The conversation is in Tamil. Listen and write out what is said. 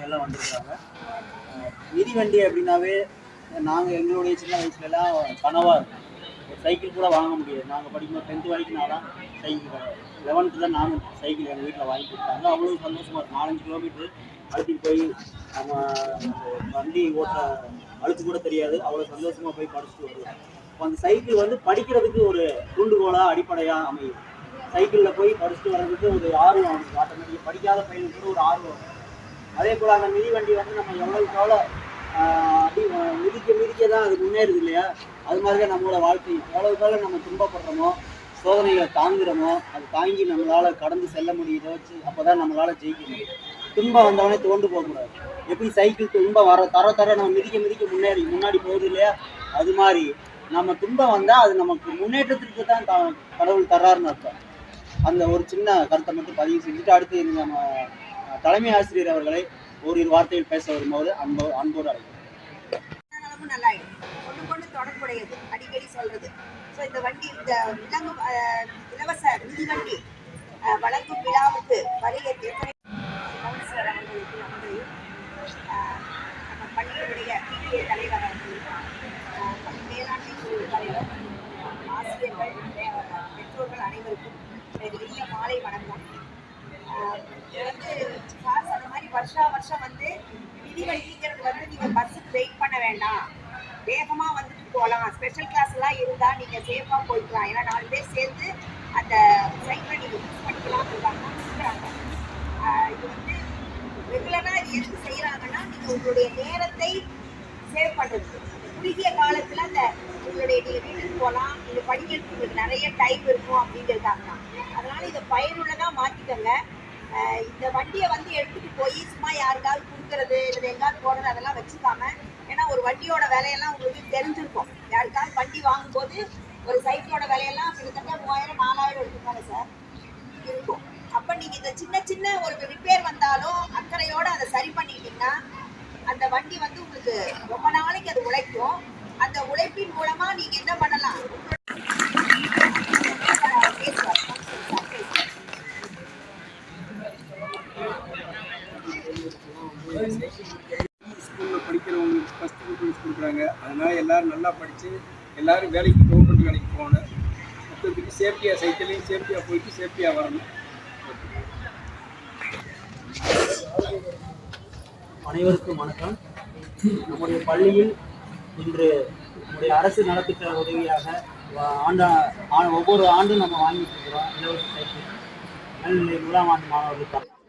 எல்லாம் வந்திருக்காங்க. மிதிவண்டி அப்படின்னாவே நாங்கள் எங்களுடைய சின்ன வயசுலலாம் கனவாக இருக்கும். ஒரு சைக்கிள் கூட வாங்க முடியாது. நாங்கள் படிக்கும்போது 10th வரைக்கும் நான் சைக்கிள் 11th தான் நானும் சைக்கிள் எங்கள் வீட்டில் வாங்கி கொடுத்தாங்க. அவ்வளோ சந்தோஷமாக இருக்கும். 4-5 கிலோமீட்டர் அழுத்திட்டு போய் நம்ம வண்டி ஓட்ட அழுத்து கூட தெரியாது. அவ்வளோ சந்தோஷமாக போய் படிச்சுட்டு வருவோம். இப்போ அந்த சைக்கிள் வந்து படிக்கிறதுக்கு ஒரு தூண்டுகோலாக அடிப்படையாக அமையும். சைக்கிளில் போய் படிச்சுட்டு வர்றதுக்கு ஒரு ஆர்வம் அவனுக்கு ஆட்டோமேட்டிக்காக படிக்காத பையனுக்கு கூட ஒரு ஆர்வம். அதே போல் அந்த மிதிவண்டி வந்து நம்ம எவ்வளோக்கு எவ்வளோ அடி மிதிக்க தான் அது முன்னேறுது இல்லையா? அது மாதிரி தான் நம்மளோட வாழ்க்கை. எவ்வளோக்கு எவ்வளோ நம்ம துன்பப்படுறோமோ, சோதனைகளை தாங்குகிறோமோ, அது தாங்கி நம்மளால் கடந்து செல்ல முடியுதோ வச்சு அப்போ தான் நம்மளால் ஜெயிக்க முடியும். துன்பம் வந்தவனே தோண்டு போகக்கூடாது. எப்படி சைக்கிள் துன்பம் தர நம்ம மிதிக்க முன்னாடி போகுது இல்லையா? அது மாதிரி நம்ம துன்பம் வந்தால் அது நமக்கு முன்னேற்றத்திற்கு தான் கடவுள் தர்றாருன்னு அர்த்தம். அந்த ஒரு சின்ன கருத்தை மட்டும் பதிவு செஞ்சுட்டு அடுத்து நம்ம தலைமை ஆசிரியர் அவர்களை ஓரிரு வார்த்தையில் பேச வரும்போது அன்போடு அழைக்கும். நல்லாயிடும். ஒன்று தொடர்புடையது, அடிக்கடி சொல்றது. ஸோ இந்த வண்டி, இந்த விலங்கு இலவச மிதிவண்டி வழங்கும் விழாவுக்கு வருகை கவுன்சிலர் அவர்களுக்கு நம்ம பள்ளியுடைய பிடிஏ தலைவர் அவர்களுக்கும் மேலாண்மை குழு தலைவர், ஆசிரியர்கள், பெற்றோர்கள் அனைவருக்கும் இனிய மாலை வணக்கம். இது வந்து சார் சொன்ன மாதிரி வருஷம் வந்து மிதிவண்டிங்கிறது வந்து நீங்கள் பஸ்ஸுக்கு வெயிட் பண்ண வேண்டாம், வேகமாக வந்துட்டு போகலாம். ஸ்பெஷல் கிளாஸ் எல்லாம் இருந்தால் நீங்கள் சேஃபாக போய்க்கலாம். ஏன்னா 4 பேர் சேர்ந்து அந்த சைக்கிளை நீங்கள் யூஸ் பண்ணிக்கலாம் கொடுக்குறாங்க. இது வந்து ரெகுலராக இது எதுக்கு செய்கிறாங்கன்னா, நீங்கள் உங்களுடைய நேரத்தை சேவ் பண்ணுறது. குறுகிய காலத்தில் அந்த உங்களுடைய நீங்கள் வீட்டுக்கு போகலாம், நீங்கள் படிக்கிறதுக்கு உங்களுக்கு நிறைய டைம் இருக்கும் அப்படிங்கிறதுக்காக தான். அதனால் இதை பயனுள்ளதாக மாற்றிக்கோங்க. இந்த வண்டியை வந்து எடுத்துகிட்டு போய் சும்மா யாருக்காவது கொடுக்கறது இல்லை எங்காவது போடுறது அதெல்லாம் வச்சுக்காம, ஏன்னா ஒரு வண்டியோட விலையெல்லாம் உங்களுக்கு தெரிஞ்சிருக்கும். யாருக்காவது வண்டி வாங்கும்போது ஒரு சைக்கிளோட விலையெல்லாம் கிட்டத்தட்ட 3000-4000 எடுத்துக்காங்க சார் இருக்கும். அப்போ நீங்கள் இந்த சின்ன ஒரு ரிப்பேர் வந்தாலும் அக்கறையோடு அதை சரி பண்ணிக்கிட்டீங்கன்னா அந்த வண்டி வந்து உங்களுக்கு ரொம்ப நாளைக்கு அது உழைக்கும். அந்த உழைப்பின் மூலமாக நீங்கள் என்ன பண்ணலாம், ஸ்கூலில் படிக்கிறவங்களுக்கு ஃபஸ்ட் ப்ரிஃபரன்ஸ் கொடுக்குறாங்க. அதனால் எல்லோரும் நல்லா படித்து எல்லோரும் வேலைக்கு கவர்மெண்ட் வேலைக்கு போகணும். மொத்தத்துக்கு சேஃப்டியாக சைக்கிளையும் சேஃப்டியாக போயிட்டு சேஃப்டியாக வரணும். அனைவருக்கும் வணக்கம். நம்முடைய பள்ளியில் இன்று நம்முடைய அரசு நலத்திட்ட உதவியாக ஒவ்வொரு ஆண்டும் நம்ம வாங்கிட்டு இருக்கிறோம் இலவச சைக்கிள். மேல்நிலை 1ஆம் ஆண்டு மாணவர்களுக்கு